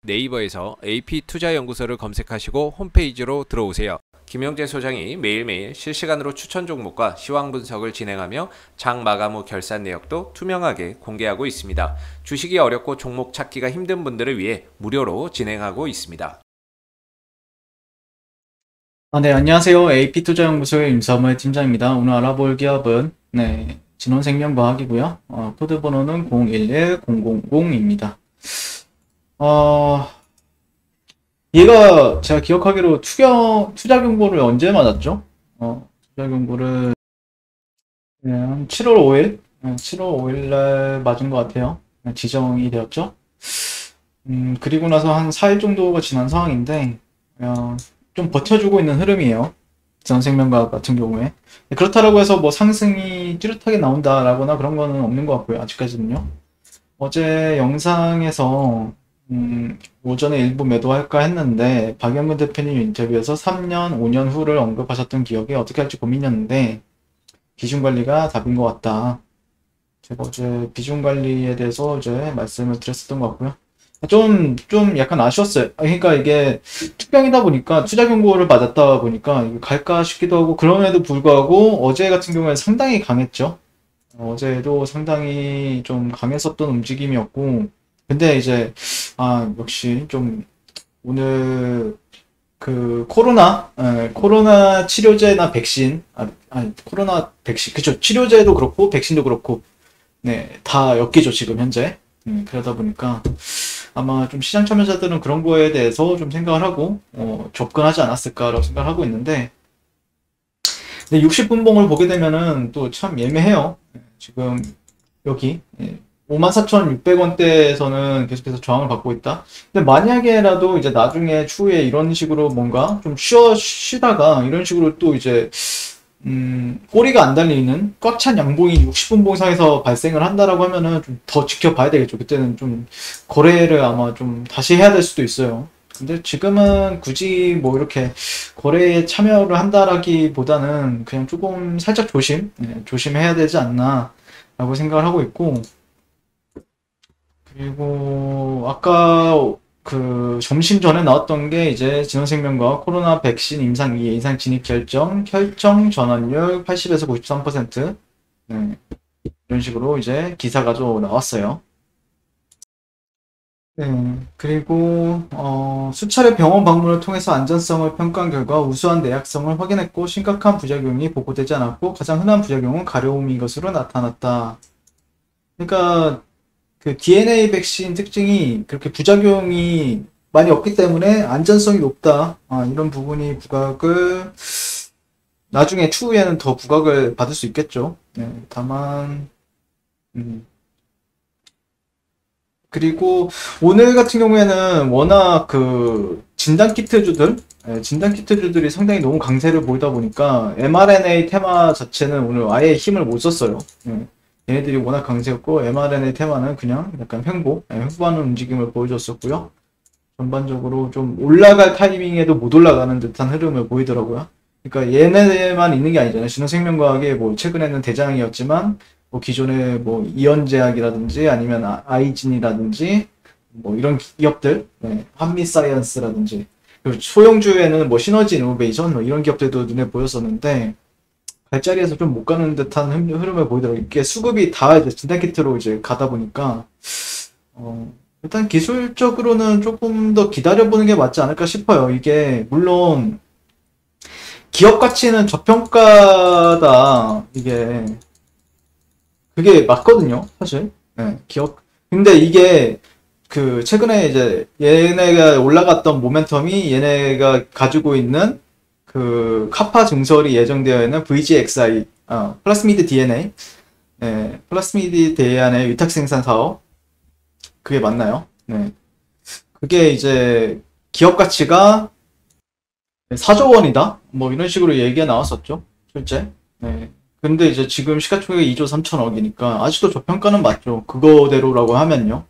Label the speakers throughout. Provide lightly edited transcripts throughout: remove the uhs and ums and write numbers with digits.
Speaker 1: 네이버에서 AP투자연구소를 검색하시고 홈페이지로 들어오세요. 김영재 소장이 매일매일 실시간으로 추천 종목과 시황 분석을 진행하며 장 마감 후 결산 내역도 투명하게 공개하고 있습니다. 주식이 어렵고 종목 찾기가 힘든 분들을 위해 무료로 진행하고 있습니다.
Speaker 2: 네, 안녕하세요. AP투자연구소의 임사무엘 팀장입니다. 오늘 알아볼 기업은 진원생명과학이고요. 코드 번호는 011000입니다. 얘가 제가 기억하기로 투자 경고를 언제 맞았죠? 투자 경고를 7월 5일? 7월 5일 날 맞은 것 같아요. 지정이 되었죠. 그리고 나서 한 4일 정도가 지난 상황인데, 좀 버텨주고 있는 흐름이에요. 진원생명과학 같은 경우에. 그렇다고 해서 뭐 상승이 뚜렷하게 나온다라거나 그런 거는 없는 것 같고요. 아직까지는요. 어제 영상에서 오전에 일부 매도할까 했는데 박영근 대표님 인터뷰에서 3년, 5년 후를 언급하셨던 기억에 어떻게 할지 고민이었는데 비중관리가 답인 것 같다. 제가 어제 비중관리에 대해서 이제 말씀을 드렸었던 것 같고요. 좀 약간 아쉬웠어요. 그러니까 이게 특병이다 보니까 투자 경고를 받았다 보니까 이게 갈까 싶기도 하고 그럼에도 불구하고 어제 같은 경우에 상당히 강했죠. 어제도 상당히 좀 강했었던 움직임이었고 근데 이제 역시 좀 오늘 그 코로나 치료제나 백신 코로나 백신 그쵸 치료제도 그렇고 백신도 그렇고 다 엮이죠 지금 현재. 그러다 보니까 아마 좀 시장 참여자들은 그런 거에 대해서 좀 생각을 하고 접근하지 않았을까라고 생각을 하고 있는데 근데 60분봉을 보게 되면은 또 참 예매해요. 지금 여기 54,600원대에서는 계속해서 저항을 받고 있다. 근데 만약에라도 이제 나중에 추후에 이런 식으로 뭔가 좀 쉬다가 이런 식으로 또 이제 꼬리가 안 달리는 꽉 찬 양봉이 60분봉 상에서 발생을 한다라고 하면은 좀 더 지켜봐야 되겠죠. 그때는 좀 거래를 아마 좀 다시 해야 될 수도 있어요. 근데 지금은 굳이 뭐 이렇게 거래에 참여를 한다라기보다는 그냥 조금 살짝 조심해야 되지 않나 라고 생각을 하고 있고 그리고 아까 그 점심 전에 나왔던 게 이제 진원생명과 코로나 백신 임상 2회 이상 진입 결정 전환율 80에서 93%. 이런 식으로 이제 기사가 좀 나왔어요. 그리고 수차례 병원 방문을 통해서 안전성을 평가한 결과 우수한 내약성을 확인했고 심각한 부작용이 보고되지 않았고 가장 흔한 부작용은 가려움인 것으로 나타났다. 그러니까 그 DNA 백신 특징이 그렇게 부작용이 많이 없기 때문에 안전성이 높다. 이런 부분이 부각을 나중에 추후에는 더 부각을 받을 수 있겠죠. 다만 그리고 오늘 같은 경우에는 워낙 그 진단키트주들이 상당히 너무 강세를 보이다 보니까 mRNA 테마 자체는 오늘 아예 힘을 못 썼어요. 얘네들이 워낙 강세였고 mRNA 테마는 그냥 약간 횡보하는 움직임을 보여줬었고요. 전반적으로 좀 올라갈 타이밍에도 못 올라가는 듯한 흐름을 보이더라고요. 그러니까 얘네만 있는 게 아니잖아요. 진원생명과학이 뭐 최근에는 대장이었지만 뭐 기존의 뭐 이언제약이라든지 아니면 아이진이라든지 뭐 이런 기업들, 한미사이언스라든지 그리고 소형주에는 뭐 시너지 이노베이션 뭐 이런 기업들도 눈에 보였었는데 발자리에서 좀 못 가는 듯한 흐름을 보이더라고요. 이게 수급이 다 이제 진단키트로 이제 가다 보니까 일단 기술적으로는 조금 더 기다려보는 게 맞지 않을까 싶어요. 이게 물론 기업 가치는 저평가다 그게 맞거든요, 사실. 근데 이게 그 최근에 이제 얘네가 올라갔던 모멘텀이 얘네가 가지고 있는 그 카파 증설이 예정되어 있는 VGXI, 플라스미드 DNA, 플라스미드 DNA 위탁 생산 사업, 그게 맞나요? 그게 이제 기업 가치가 4조 원이다? 뭐 이런 식으로 얘기가 나왔었죠, 실제. 근데 이제 지금 시가총액이 2조 3천억이니까 아직도 저평가는 맞죠. 그거대로라고 하면요.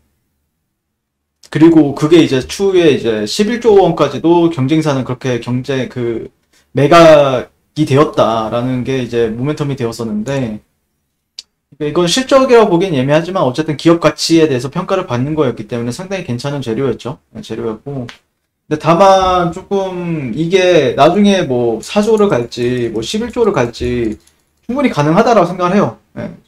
Speaker 2: 그리고 그게 이제 추후에 이제 11조 원까지도 경쟁사는 그렇게 매각이 되었다라는 게 이제 모멘텀이 되었었는데 이건 실적이라고 보기엔 예매하지만 어쨌든 기업 가치에 대해서 평가를 받는 거였기 때문에 상당히 괜찮은 재료였죠. 재료였고. 근데 다만 조금 이게 나중에 뭐 4조를 갈지 뭐 11조를 갈지 충분히 가능하다라고 생각을 해요.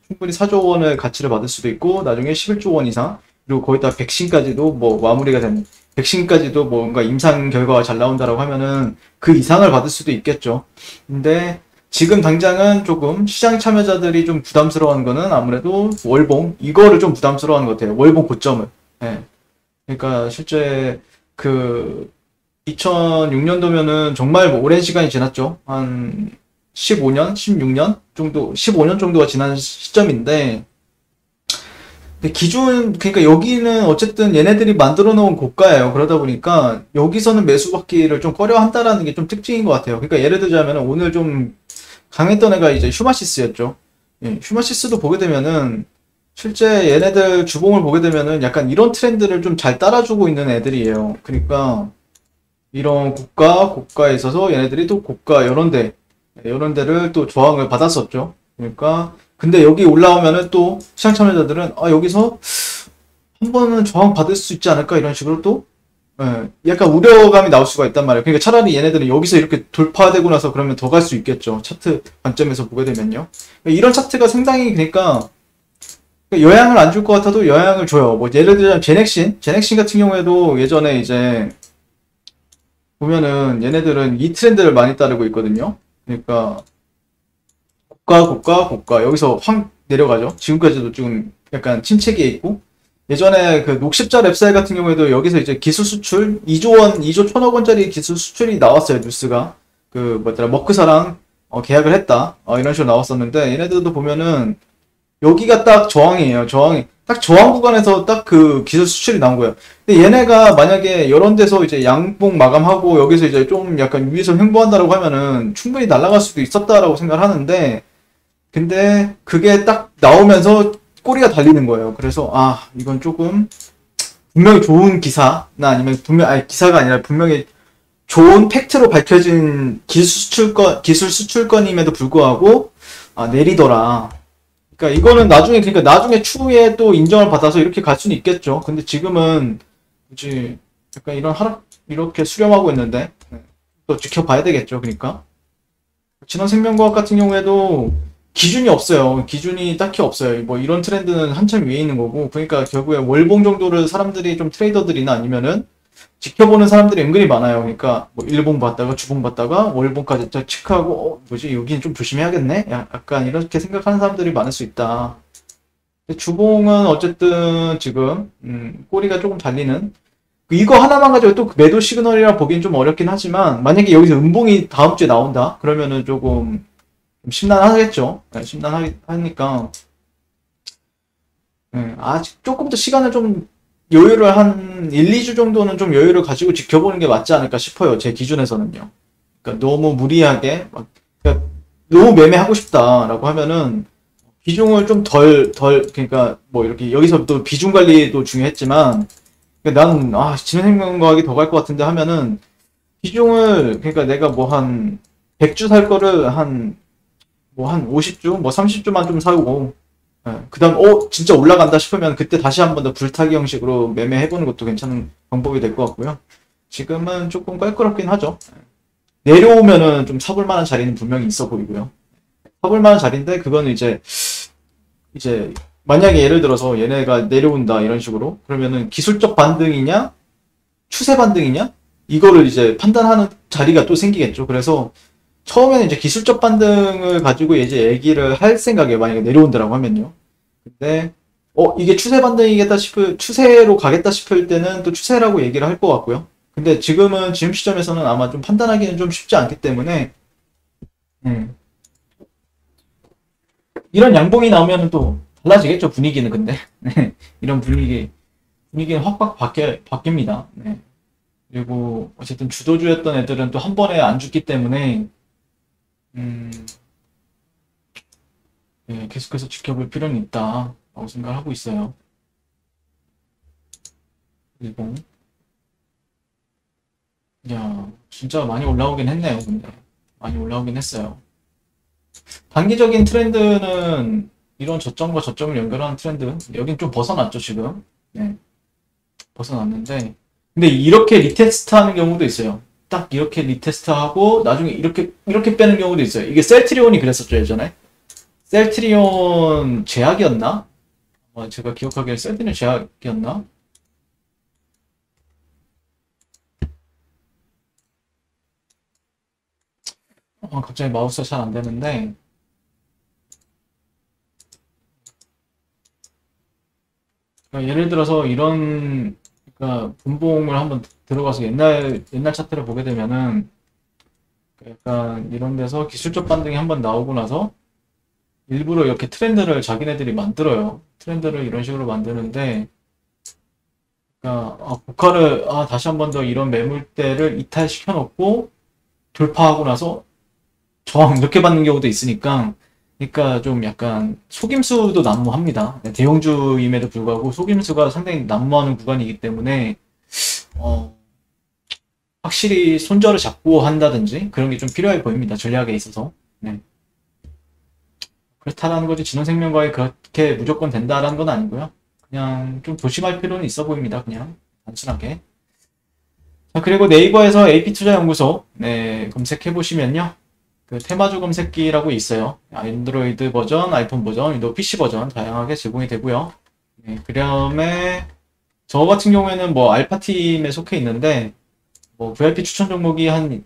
Speaker 2: 충분히 4조 원의 가치를 받을 수도 있고 나중에 11조 원 이상 그리고 거기다 백신까지도 뭐 마무리가 되는 백신까지도 뭔가 임상 결과가 잘 나온다라고 하면은 그 이상을 받을 수도 있겠죠. 근데 지금 당장은 조금 시장 참여자들이 좀 부담스러워하는 거는 아무래도 월봉 이거를 좀 부담스러워하는 것 같아요. 월봉 고점을. 그러니까 실제 그 2006년도면은 정말 뭐 오랜 시간이 지났죠. 한 15년, 16년 정도, 15년 정도가 지난 시점인데 근데 그러니까 여기는 어쨌든 얘네들이 만들어 놓은 고가예요. 그러다 보니까 여기서는 매수 받기를 좀 꺼려 한다라는 게 좀 특징인 것 같아요. 그러니까 예를 들자면 오늘 좀 강했던 애가 이제 휴마시스였죠. 휴마시스도 보게 되면은 실제 얘네들 주봉을 보게 되면은 약간 이런 트렌드를 좀 잘 따라주고 있는 애들이에요. 그러니까 이런 고가에 있어서 얘네들이 또 고가 이런 데를 또 저항을 받았었죠. 그러니까 근데 여기 올라오면은 또 시장 참여자들은 여기서 한 번은 저항 받을 수 있지 않을까 이런 식으로 또 약간 우려감이 나올 수가 있단 말이에요. 그러니까 차라리 얘네들은 여기서 이렇게 돌파되고 나서 그러면 더 갈 수 있겠죠. 차트 관점에서 보게 되면요. 이런 차트가 상당히 그러니까 영향을 안 줄 것 같아도 영향을 줘요. 뭐 예를 들자면 제넥신 같은 경우에도 예전에 이제 보면은 얘네들은 이 트렌드를 많이 따르고 있거든요. 그러니까 고가 여기서 확 내려가죠. 지금까지도 지금 약간 침체기에 있고 예전에 그 녹십자 랩사일 같은 경우에도 여기서 이제 기술 수출 2조 원, 2조 1천억 원짜리 기술 수출이 나왔어요. 뉴스가 그 뭐더라 머크사랑 계약을 했다 이런 식으로 나왔었는데 얘네들도 보면은 여기가 딱 저항이에요. 딱 저항 구간에서 딱 그 기술 수출이 나온 거예요. 근데 얘네가 만약에 이런 데서 이제 양봉 마감하고 여기서 이제 좀 약간 위에서 횡보한다라고 하면은 충분히 날아갈 수도 있었다라고 생각을 하는데 근데 그게 딱 나오면서 꼬리가 달리는 거예요. 그래서 이건 조금 분명히 좋은 기사나 아니면 기사가 아니라 분명히 좋은 팩트로 밝혀진 기술 수출권임에도 불구하고 내리더라. 그러니까 이거는 나중에 추후에 또 인정을 받아서 이렇게 갈 수는 있겠죠. 근데 지금은 굳이 약간 이런 하락 이렇게 수렴하고 있는데 또 지켜봐야 되겠죠. 그러니까 진원생명과학 같은 경우에도 기준이 없어요. 기준이 딱히 없어요. 뭐 이런 트렌드는 한참 위에 있는 거고 그러니까 결국에 월봉 정도를 사람들이 좀 트레이더들이나 아니면은 지켜보는 사람들이 은근히 많아요. 그러니까 뭐 일봉 봤다가 주봉 봤다가 월봉까지 딱 체크하고 뭐지 여기는 좀 조심해야겠네. 약간 이렇게 생각하는 사람들이 많을 수 있다. 주봉은 어쨌든 지금 꼬리가 조금 달리는 이거 하나만 가지고 또 매도 시그널이라 보기엔 좀 어렵긴 하지만 만약에 여기서 음봉이 다음 주에 나온다 그러면은 조금 심란하겠죠. 심란하니까 아직 조금 더 시간을 좀 여유를 한 1, 2주 정도는 좀 여유를 가지고 지켜보는 게 맞지 않을까 싶어요. 제 기준에서는요. 그러니까 너무 무리하게 그러니까 너무 매매하고 싶다라고 하면은 비중을 좀 그러니까 뭐 이렇게 여기서 또 비중 관리도 중요했지만 그러니까 나는 진행과학이 더 갈 것 같은데 하면은 비중을 그러니까 내가 뭐 한 100주 살 거를 한 50주, 뭐 30주만 좀 사고, 그 다음, 진짜 올라간다 싶으면 그때 다시 한 번 더 불타기 형식으로 매매해보는 것도 괜찮은 방법이 될 것 같고요. 지금은 조금 껄끄럽긴 하죠. 내려오면은 좀 사볼 만한 자리는 분명히 있어 보이고요. 사볼 만한 자리인데, 그거는 이제, 만약에 예를 들어서 얘네가 내려온다, 이런 식으로. 그러면은 기술적 반등이냐, 추세 반등이냐? 이거를 이제 판단하는 자리가 또 생기겠죠. 그래서, 처음에는 이제 기술적 반등을 가지고 이제 얘기를 할 생각이에요. 만약에 내려온다라고 하면요. 근데, 이게 추세 반등이겠다 추세로 가겠다 싶을 때는 또 추세라고 얘기를 할 것 같고요. 근데 지금 시점에서는 아마 좀 판단하기는 좀 쉽지 않기 때문에, 이런 양봉이 나오면 또 달라지겠죠. 분위기는 근데. 이런 분위기는 확 바뀝니다. 네. 그리고 어쨌든 주도주였던 애들은 또 한 번에 안 죽기 때문에, 계속해서 지켜볼 필요는 있다라고 생각하고 있어요. 그리고 진짜 많이 올라오긴 했네요. 근데 많이 올라오긴 했어요. 단기적인 트렌드는 이런 저점과 저점을 연결하는 트렌드. 여긴 좀 벗어났죠, 지금. 네. 벗어났는데. 근데 이렇게 리테스트 하는 경우도 있어요. 딱 이렇게 리테스트 하고, 나중에 이렇게 빼는 경우도 있어요. 이게 셀트리온이 그랬었죠, 예전에. 셀트리온 제약이었나? 제가 기억하기에 셀트리온 제약이었나? 갑자기 마우스가 잘 안 되는데. 그러니까 예를 들어서 이런, 그러니까 분봉을 한번 들어가서 옛날 차트를 보게 되면은, 약간 이런 데서 기술적 반등이 한번 나오고 나서, 일부러 이렇게 트렌드를 자기네들이 만들어요. 트렌드를 이런 식으로 만드는데, 그러니까 고가를 다시 한번 더 이런 매물대를 이탈시켜 놓고 돌파하고 나서 저항 이렇게 받는 경우도 있으니까, 그러니까 좀 약간 속임수도 난무합니다. 네, 대형주임에도 불구하고 속임수가 상당히 난무하는 구간이기 때문에 확실히 손절을 잡고 한다든지 그런 게 좀 필요해 보입니다. 전략에 있어서. 네. 그렇다라는 거지 진원생명과에 그렇게 무조건 된다라는 건 아니고요. 그냥 좀 조심할 필요는 있어 보입니다. 그냥 단순하게. 자, 그리고 네이버에서 AP투자연구소 네, 검색해 보시면요. 그 테마주 검색기라고 있어요. 안드로이드 버전, 아이폰 버전, 윈도우 PC 버전 다양하게 제공이 되고요. 네, 그다음에 저 같은 경우에는 뭐 알파팀에 속해 있는데 뭐 VIP 추천 종목이 한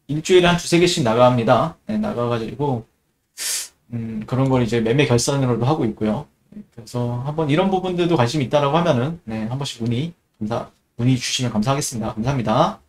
Speaker 2: 일주일에 한 두세 개씩 나갑니다. 네, 나가가지고 그런 걸 이제 매매 결산으로도 하고 있고요. 네, 그래서 한번 이런 부분들도 관심 있다라고 하면은 네, 한 번씩 문의 주시면 감사하겠습니다. 감사합니다.